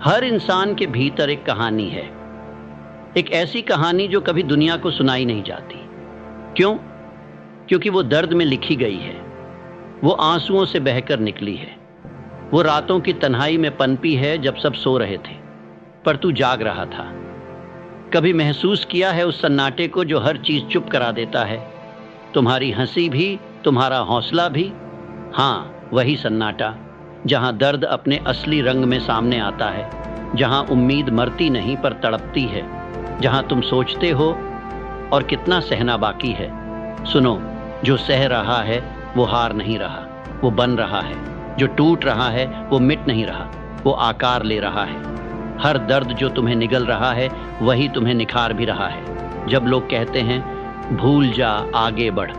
हर इंसान के भीतर एक कहानी है, एक ऐसी कहानी जो कभी दुनिया को सुनाई नहीं जाती। क्यों? क्योंकि वो दर्द में लिखी गई है, वो आंसुओं से बहकर निकली है, वो रातों की तन्हाई में पनपी है जब सब सो रहे थे पर तू जाग रहा था। कभी महसूस किया है उस सन्नाटे को जो हर चीज चुप करा देता है? तुम्हारी हंसी भी, तुम्हारा हौसला भी। हाँ, वही सन्नाटा जहां दर्द अपने असली रंग में सामने आता है, जहां उम्मीद मरती नहीं पर तड़पती है, जहां तुम सोचते हो और कितना सहना बाकी है। सुनो, जो सह रहा है वो हार नहीं रहा, वो बन रहा है। जो टूट रहा है वो मिट नहीं रहा, वो आकार ले रहा है। हर दर्द जो तुम्हें निगल रहा है वही तुम्हें निखार भी रहा है। जब लोग कहते हैं भूल जा आगे बढ़,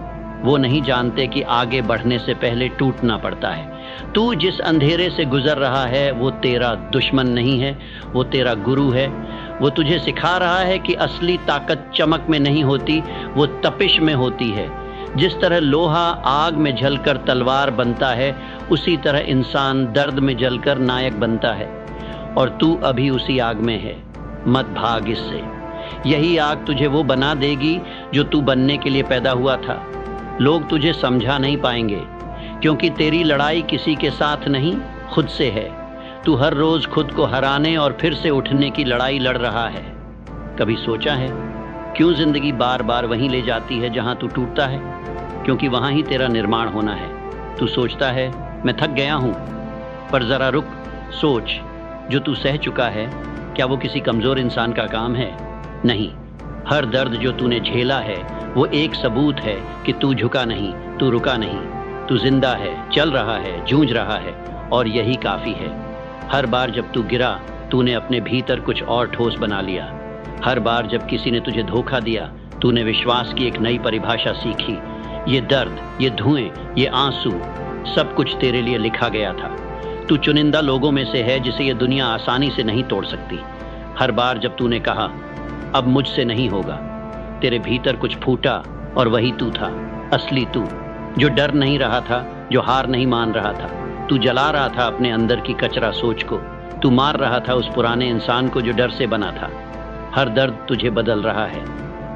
वो नहीं जानते कि आगे बढ़ने से पहले टूटना पड़ता है। तू जिस अंधेरे से गुजर रहा है वो तेरा दुश्मन नहीं है, वो तेरा गुरु है। वो तुझे सिखा रहा है कि असली ताकत चमक में नहीं होती, वो तपिश में होती है। जिस तरह लोहा आग में जलकर तलवार बनता है, उसी तरह इंसान दर्द में जलकर नायक बनता है। और तू अभी उसी आग में है, मत भाग इससे। यही आग तुझे वो बना देगी जो तू बनने के लिए पैदा हुआ था। लोग तुझे समझा नहीं पाएंगे क्योंकि तेरी लड़ाई किसी के साथ नहीं, खुद से है। तू हर रोज खुद को हराने और फिर से उठने की लड़ाई लड़ रहा है। कभी सोचा है क्यों जिंदगी बार बार वहीं ले जाती है जहां तू टूटता है? क्योंकि वहां ही तेरा निर्माण होना है। तू सोचता है मैं थक गया हूं, पर जरा रुक, सोच, जो तू सह चुका है क्या वो किसी कमजोर इंसान का काम है? नहीं, हर दर्द जो तूने झेला है वो एक सबूत है कि तू झुका नहीं, तू रुका नहीं, तू जिंदा है, चल रहा है, जूझ रहा है, और यही काफी है। हर बार जब तू गिरा तूने अपने भीतर कुछ और ठोस बना लिया। हर बार जब किसी ने तुझे धोखा दिया तूने विश्वास की एक नई परिभाषा सीखी। ये दर्द, ये धुएं, ये आंसू, सब कुछ तेरे लिए लिखा गया था। तू चुनिंदा लोगों में से है जिसे ये दुनिया आसानी से नहीं तोड़ सकती। हर बार जब तूने कहा अब मुझसे नहीं होगा, तेरे भीतर कुछ फूटा और वही तू था, असली तू, जो डर नहीं रहा था, जो हार नहीं मान रहा था। तू जला रहा था अपने अंदर की कचरा सोच को, तू मार रहा था उस पुराने इंसान को जो डर से बना था। हर दर्द तुझे बदल रहा है,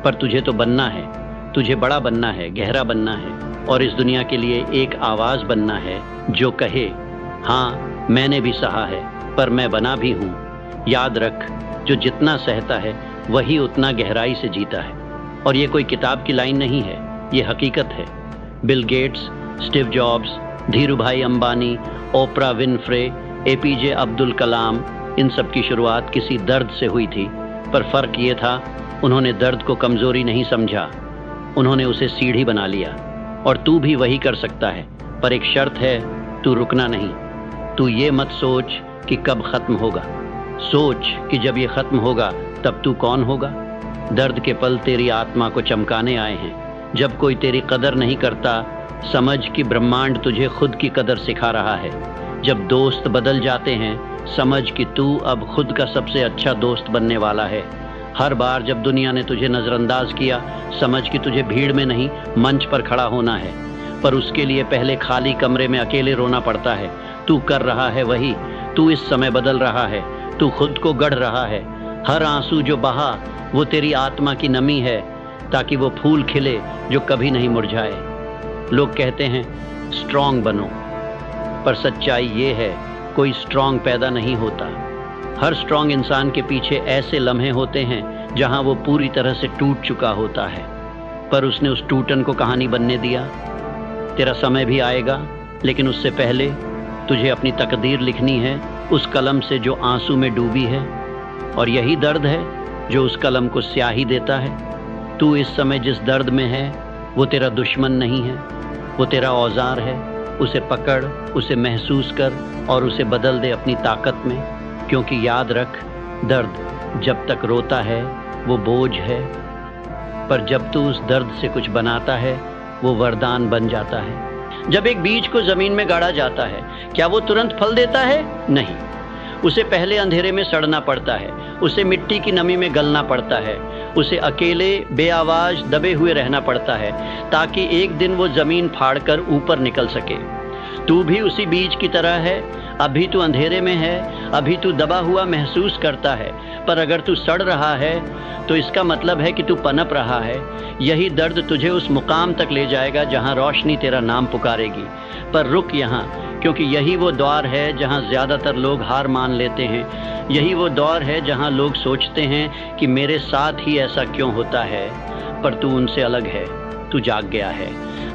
पर तुझे तो बनना है, तुझे बड़ा बनना है, गहरा बनना है, और इस दुनिया के लिए एक आवाज बनना है जो कहे हाँ मैंने भी सहा है पर मैं बना भी हूँ। याद रख, जो जितना सहता है वही उतना गहराई से जीता है। और ये कोई किताब की लाइन नहीं है, ये हकीकत है। Bill Gates, Steve Jobs, Dhirubhai Ambani, Oprah Winfrey, APJ Abdul Kalam, इन सब की शुरुआत किसी दर्द से हुई थी। पर फर्क ये था, उन्होंने दर्द को कमजोरी नहीं समझा, उन्होंने उसे सीढ़ी बना लिया। और तू भी वही कर सकता है, पर एक शर्त है, तू रुकना नहीं। तू ये मत सोच कि कब खत्म होगा, सोच कि जब ये खत्म होगा तब तू कौन होगा। दर्द के पल तेरी आत्मा को चमकाने आए हैं। जब कोई तेरी कदर नहीं करता, समझ कि ब्रह्मांड तुझे खुद की कदर सिखा रहा है। जब दोस्त बदल जाते हैं, समझ कि तू अब खुद का सबसे अच्छा दोस्त बनने वाला है। हर बार जब दुनिया ने तुझे नजरअंदाज किया, समझ कि तुझे भीड़ में नहीं, मंच पर खड़ा होना है। पर उसके लिए पहले खाली कमरे में अकेले रोना पड़ता है। तू कर रहा है वही, तू इस समय बदल रहा है, तू खुद को गढ़ रहा है। हर आंसू जो बहा वो तेरी आत्मा की नमी है, ताकि वो फूल खिले जो कभी नहीं मुरझाए। लोग कहते हैं स्ट्रांग बनो, पर सच्चाई ये है कोई स्ट्रांग पैदा नहीं होता। हर स्ट्रांग इंसान के पीछे ऐसे लम्हे होते हैं जहां वो पूरी तरह से टूट चुका होता है, पर उसने उस टूटन को कहानी बनने दिया। तेरा समय भी आएगा, लेकिन उससे पहले तुझे अपनी तकदीर लिखनी है उस कलम से जो आंसू में डूबी है। और यही दर्द है जो उस कलम को स्याही देता है। तू इस समय जिस दर्द में है वो तेरा दुश्मन नहीं है, वो तेरा औजार है। उसे पकड़, उसे महसूस कर और उसे बदल दे अपनी ताकत में। क्योंकि याद रख, दर्द जब तक रोता है वो बोझ है, पर जब तू उस दर्द से कुछ बनाता है वो वरदान बन जाता है। जब एक बीज को जमीन में गाड़ा जाता है, क्या वो तुरंत फल देता है? नहीं, उसे पहले अंधेरे में सड़ना पड़ता है, उसे मिट्टी की नमी में गलना पड़ता है, उसे अकेले बेआवाज दबे हुए रहना पड़ता है, ताकि एक दिन वो जमीन फाड़कर ऊपर निकल सके। तू भी उसी बीज की तरह है, अभी तू अंधेरे में है, अभी तू दबा हुआ महसूस करता है, पर अगर तू सड़ रहा है तो इसका मतलब है कि तू पनप रहा है। यही दर्द तुझे उस मुकाम तक ले जाएगा जहां रोशनी तेरा नाम पुकारेगी। पर रुक यहाँ, क्योंकि यही वो द्वार है जहां ज़्यादातर लोग हार मान लेते हैं। यही वो दौर है जहां लोग सोचते हैं कि मेरे साथ ही ऐसा क्यों होता है, पर तू उनसे अलग है, तू जाग गया है।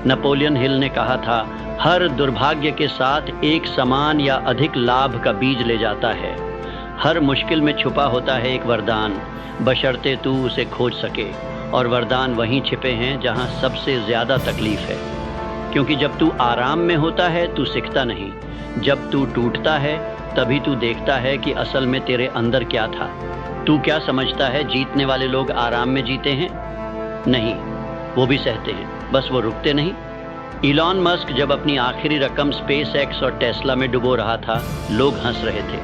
नेपोलियन हिल ने कहा था, हर दुर्भाग्य के साथ एक समान या अधिक लाभ का बीज ले जाता है। हर मुश्किल में छुपा होता है एक वरदान, बशर्ते तू उसे खोज सके। और वरदान वहीं छिपे हैं जहां सबसे ज़्यादा तकलीफ है। क्योंकि जब तू आराम में होता है तू सीखता नहीं, जब तू टूटता है तभी तू देखता है कि असल में तेरे अंदर क्या था। तू क्या समझता है जीतने वाले लोग आराम में जीते हैं? नहीं, वो भी सहते हैं, बस वो रुकते नहीं। इलॉन मस्क जब अपनी आखिरी रकम स्पेस एक्स और टेस्ला में डुबो रहा था, लोग हंस रहे थे,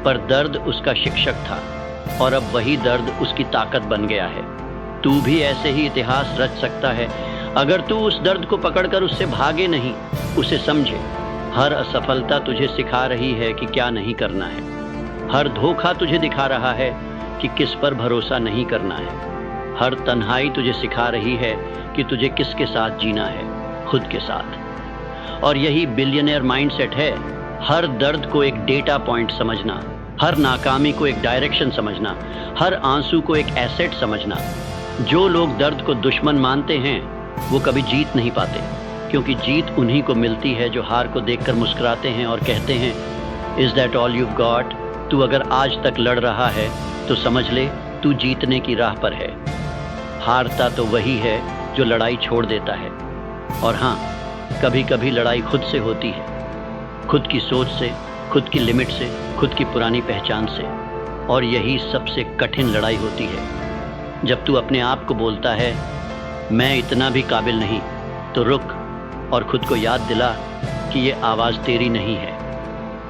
पर दर्द उसका शिक्षक था और अब वही दर्द उसकी ताकत बन गया है। तू भी ऐसे ही इतिहास रच सकता है अगर तू उस दर्द को पकड़कर उससे भागे नहीं, उसे समझे। हर असफलता तुझे सिखा रही है कि क्या नहीं करना है। हर धोखा तुझे दिखा रहा है कि किस पर भरोसा नहीं करना है। हर तन्हाई तुझे सिखा रही है कि तुझे किसके साथ जीना है, खुद के साथ। और यही बिलियनियर माइंडसेट है, हर दर्द को एक डेटा पॉइंट समझना, हर नाकामी को एक डायरेक्शन समझना, हर आंसू को एक एसेट समझना। जो लोग दर्द को दुश्मन मानते हैं वो कभी जीत नहीं पाते, क्योंकि जीत उन्हीं को मिलती है जो हार को देखकर मुस्कुराते हैं और कहते हैं, is that all you got? तू अगर आज तक लड़ रहा है तो समझ ले तू जीतने की राह पर है। हारता तो वही है जो लड़ाई छोड़ देता है। और हाँ, कभी कभी लड़ाई खुद से होती है, खुद की सोच से, खुद की लिमिट से, खुद की पुरानी पहचान से। और यही सबसे कठिन लड़ाई होती है। जब तू अपने आप को बोलता है मैं इतना भी काबिल नहीं, तो रुक और खुद को याद दिला कि ये आवाज़ तेरी नहीं है,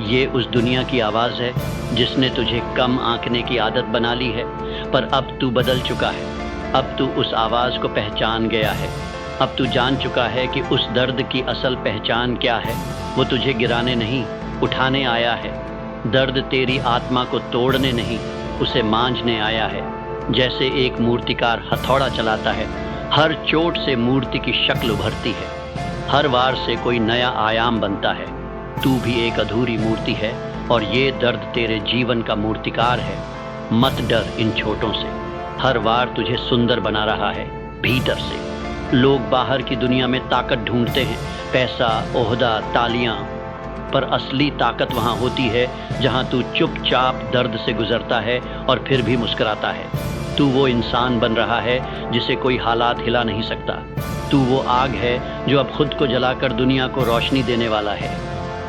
ये उस दुनिया की आवाज़ है जिसने तुझे कम आंकने की आदत बना ली है। पर अब तू बदल चुका है, अब तू उस आवाज़ को पहचान गया है। अब तू जान चुका है कि उस दर्द की असल पहचान क्या है। वो तुझे गिराने नहीं, उठाने आया है। दर्द तेरी आत्मा को तोड़ने नहीं, उसे मांझने आया है। जैसे एक मूर्तिकार हथौड़ा चलाता है, हर चोट से मूर्ति की शक्ल उभरती है, हर वार से कोई नया आयाम बनता है। तू भी एक अधूरी मूर्ति है और ये दर्द तेरे जीवन का मूर्तिकार है। मत डर इन छोटों से, हर वार तुझे सुंदर बना रहा है भीतर से। लोग बाहर की दुनिया में ताकत ढूंढते हैं, पैसा, ओहदा, तालियां, पर असली ताकत वहाँ होती है जहाँ तू चुपचाप दर्द से गुजरता है और फिर भी मुस्कुराता है। तू वो इंसान बन रहा है जिसे कोई हालात हिला नहीं सकता। तू वो आग है जो अब खुद को जलाकर दुनिया को रोशनी देने वाला है।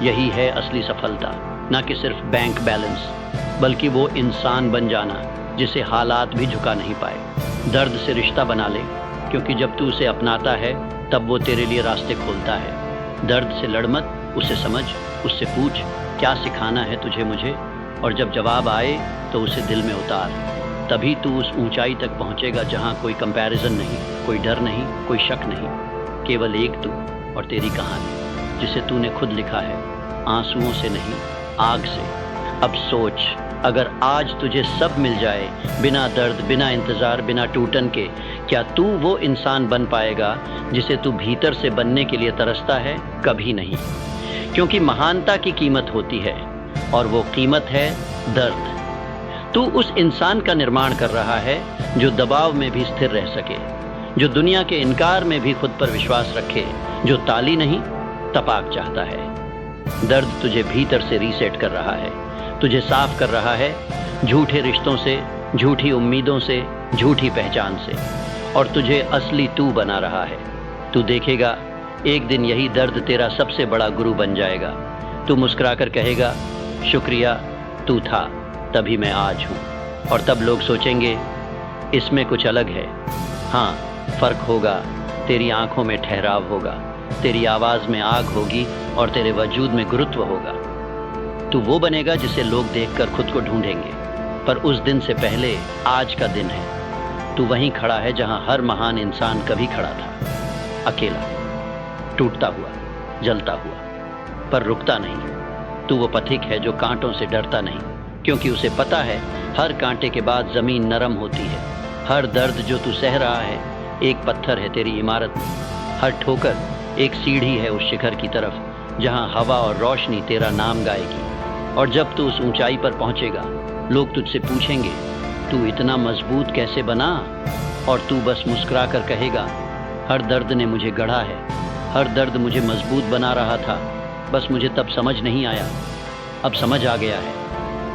यही है असली सफलता, न कि सिर्फ बैंक बैलेंस, बल्कि वो इंसान बन जाना जिसे हालात भी झुका नहीं पाए। दर्द से रिश्ता बना ले, क्योंकि जब तू उसे अपनाता है तब वो तेरे लिए रास्ते खोलता है। दर्द से लड़ मत, उसे समझ, उससे पूछ क्या सिखाना है तुझे मुझे, और जब जवाब आए तो उसे दिल में उतार। तभी तू उस ऊंचाई तक पहुंचेगा जहां कोई कंपैरिजन नहीं, कोई डर नहीं, कोई शक नहीं, केवल एक तू और तेरी कहानी जिसे तूने खुद लिखा है, आंसुओं से नहीं, आग से। अब सोच, अगर आज तुझे सब मिल जाए, बिना दर्द, बिना इंतज़ार, बिना टूटन के, क्या तू वो इंसान बन पाएगा जिसे तू भीतर से बनने के लिए तरसता है? कभी नहीं, क्योंकि महानता की कीमत होती है और वो कीमत है दर्द। तू उस इंसान का निर्माण कर रहा है जो दबाव में भी स्थिर रह सके, जो दुनिया के इनकार में भी खुद पर विश्वास रखे, जो ताली नहीं तपाक चाहता है। दर्द तुझे भीतर से रीसेट कर रहा है, तुझे साफ कर रहा है झूठे रिश्तों से, झूठी उम्मीदों से, झूठी पहचान से, और तुझे असली तू बना रहा है। तू देखेगा एक दिन यही दर्द तेरा सबसे बड़ा गुरु बन जाएगा। तू मुस्कुराकर कहेगा, शुक्रिया, तू था तभी मैं आज हूँ। और तब लोग सोचेंगे इसमें कुछ अलग है। हाँ, फर्क होगा, तेरी आंखों में ठहराव होगा, तेरी आवाज़ में आग होगी और तेरे वजूद में गुरुत्व होगा। तू वो बनेगा जिसे लोग देखकर खुद को ढूंढेंगे। पर उस दिन से पहले आज का दिन है। तू वहीं खड़ा है जहां हर महान इंसान कभी खड़ा था, अकेला, टूटता हुआ, जलता हुआ, पर रुकता नहीं। तू वो पथिक है जो कांटों से डरता नहीं, क्योंकि उसे पता है हर कांटे के बाद जमीन नरम होती है। हर दर्द जो तू सह रहा है एक पत्थर है तेरी इमारत में, हर ठोकर एक सीढ़ी है उस शिखर की तरफ जहां हवा और रोशनी तेरा नाम गाएगी। और जब तू उस ऊंचाई पर पहुंचेगा, लोग तुझसे पूछेंगे तू इतना मजबूत कैसे बना, और तू बस मुस्कुरा कर कहेगा हर दर्द ने मुझे गढ़ा है, हर दर्द मुझे मजबूत बना रहा था, बस मुझे तब समझ नहीं आया। अब समझ आ गया है,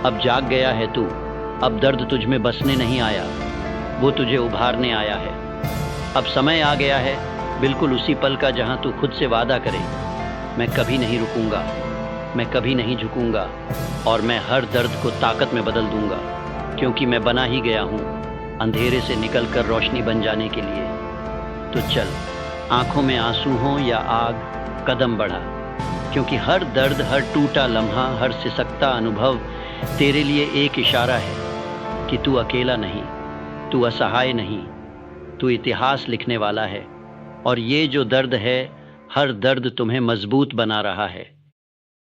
अब जाग गया है तू, अब दर्द तुझ में बसने नहीं आया, वो तुझे उभारने आया है। अब समय आ गया है बिल्कुल उसी पल का जहां तू खुद से वादा करे, मैं कभी नहीं रुकूंगा, मैं कभी नहीं झुकूंगा, और मैं हर दर्द को ताकत में बदल दूंगा, क्योंकि मैं बना ही गया हूं अंधेरे से निकलकर रोशनी बन जाने के लिए। तो चल, आंखों में आंसू हो या आग, कदम बढ़ा, क्योंकि हर दर्द, हर टूटा लम्हा, हर सिसकता अनुभव तेरे लिए एक इशारा है कि तू अकेला नहीं, तू असहाय नहीं, तू इतिहास लिखने वाला है। और ये जो दर्द है, हर दर्द तुम्हें मजबूत बना रहा है।